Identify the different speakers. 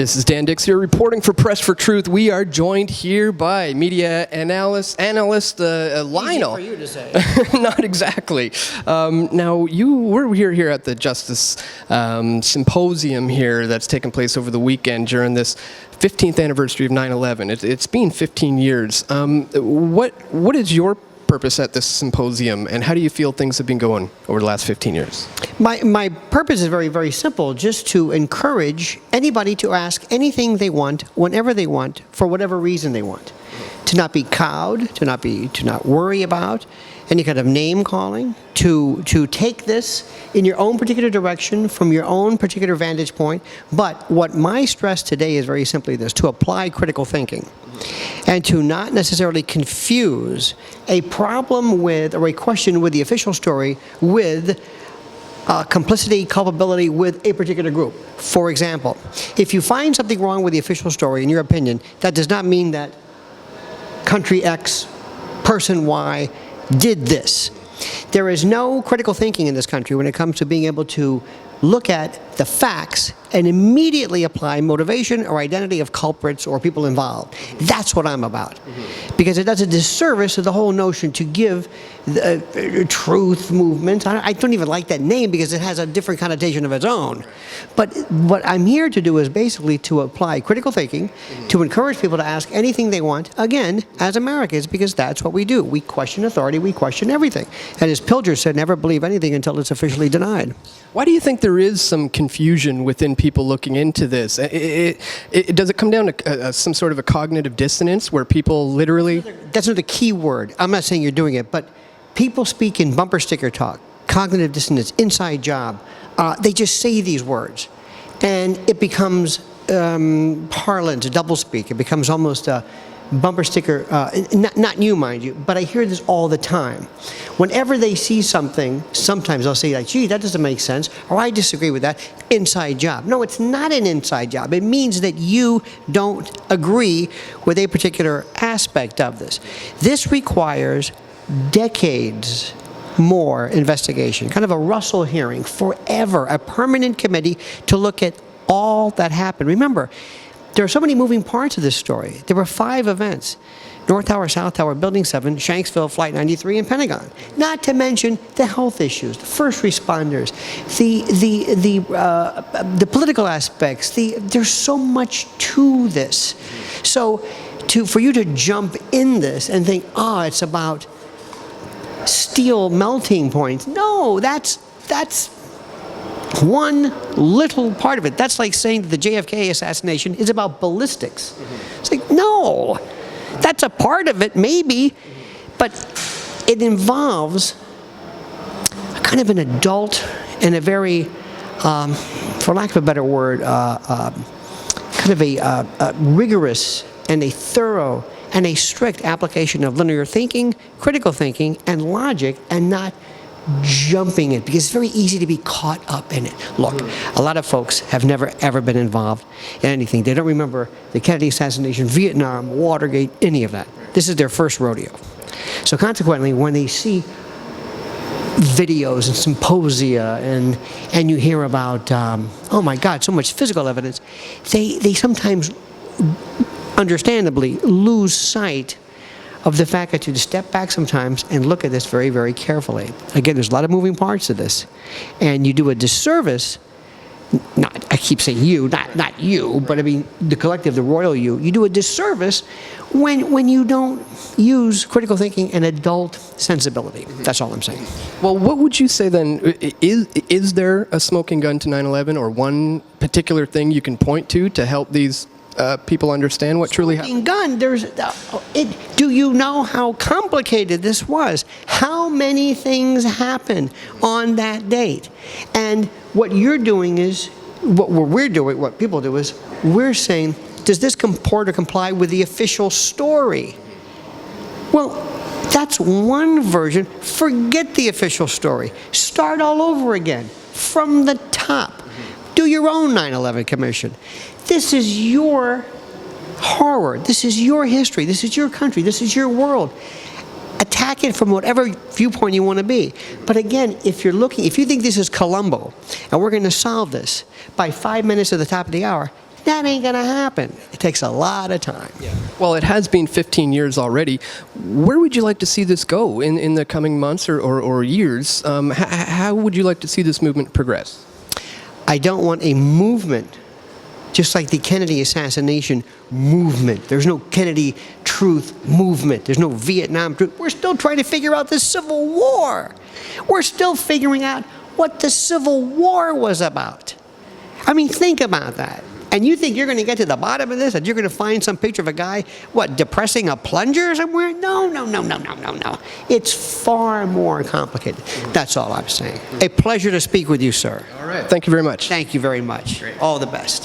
Speaker 1: This is Dan Dix here reporting for Press for Truth. We are joined here by media analyst Lionel.
Speaker 2: Easy for you to say.
Speaker 1: Not exactly. Now, we're here at the Justice Symposium here that's taken place over the weekend during this 15th anniversary of 9/11. It's been 15 years. What is your purpose at this symposium, and how do you feel things have been going over the last 15 years?
Speaker 2: My purpose is very, very simple, just to encourage anybody to ask anything they want, whenever they want, for whatever reason they want. To not be cowed, to not worry about any kind of name calling, to take this in your own particular direction, from your own particular vantage point. But what my stress today is very simply this: to apply critical thinking, and to not necessarily confuse a problem with, or a question with the official story with complicity, culpability with a particular group. For example, if you find something wrong with the official story, in your opinion, that does not mean that country X, person Y did this. There is no critical thinking in this country when it comes to being able to look at the facts and immediately apply motivation or identity of culprits or people involved. That's what I'm about. Because it does a disservice to the whole notion to give the truth movement. I don't even like that name because it has a different connotation of its own. But what I'm here to do is basically to apply critical thinking, to encourage people to ask anything they want, again, as Americans, because that's what we do. We question authority, we question everything. And as Pilger said, never believe anything until it's officially denied.
Speaker 1: Why do you think there is some confusion within people looking into this? Does it come down to some sort of a cognitive dissonance where people literally...
Speaker 2: That's not the key word. I'm not saying you're doing it, but people speak in bumper sticker talk, cognitive dissonance, inside job. They just say these words. And it becomes parlance, doublespeak. It becomes almost a bumper sticker, not you, mind you, but I hear this all the time. Whenever they see something, sometimes they'll say like, gee, that doesn't make sense, or I disagree with that, inside job. No, it's not an inside job. It means that you don't agree with a particular aspect of this. This requires decades more investigation, kind of a Russell hearing, forever, a permanent committee to look at all that happened. Remember, there are so many moving parts of this story. There were 5 events: North Tower, South Tower, Building 7, Shanksville, Flight 93, and Pentagon. Not to mention the health issues, the first responders, the political aspects. There's so much to this. So for you to jump in this and think, oh, it's about steel melting points. No, that's one little part of it. That's like saying that the JFK assassination is about ballistics. It's like, no, that's a part of it, maybe, but it involves a kind of an adult and a very, for lack of a better word, kind of a rigorous and a thorough and a strict application of linear thinking, critical thinking, and logic, and not jumping it, because it's very easy to be caught up in it. Look, a lot of folks have never ever been involved in anything. They don't remember the Kennedy assassination, Vietnam, Watergate, any of that. This is their first rodeo. So consequently, when they see videos and symposia and you hear about, oh my God, so much physical evidence, they sometimes understandably lose sight of the fact that you step back sometimes and look at this very, very carefully. Again, there's a lot of moving parts to this. And you do a disservice, I keep saying you, not you, but I mean the collective, the royal you do a disservice when you don't use critical thinking and adult sensibility. That's all I'm saying.
Speaker 1: Well, what would you say then, is there a smoking gun to 9/11, or one particular thing you can point to help these people understand what truly happened?
Speaker 2: Gun, do you know how complicated this was? How many things happened on that date? And what you're doing is, what people do is, we're saying, does this comport or comply with the official story? Well, that's one version. Forget the official story. Start all over again, from the top. Do your own 9/11 commission. This is your horror. This is your history. This is your country. This is your world. Attack it from whatever viewpoint you want to be. But again, if you think this is Columbo, and we're going to solve this by 5 minutes at the top of the hour, That ain't going to happen. It takes a lot of time.
Speaker 1: Well, it has been 15 years already. Where would you like to see this go in the coming months or years? How would you like to see this movement progress?
Speaker 2: I don't want a movement, just like the Kennedy assassination movement. There's no Kennedy truth movement. There's no Vietnam truth. We're still trying to figure out the Civil War. We're still figuring out what the Civil War was about. I mean, think about that. And you think you're going to get to the bottom of this, that you're going to find some picture of a guy, depressing a plunger somewhere? No. It's far more complicated. That's all I'm saying. A pleasure to speak with you, sir.
Speaker 1: All right. Thank you very much.
Speaker 2: Thank you very much. All the best.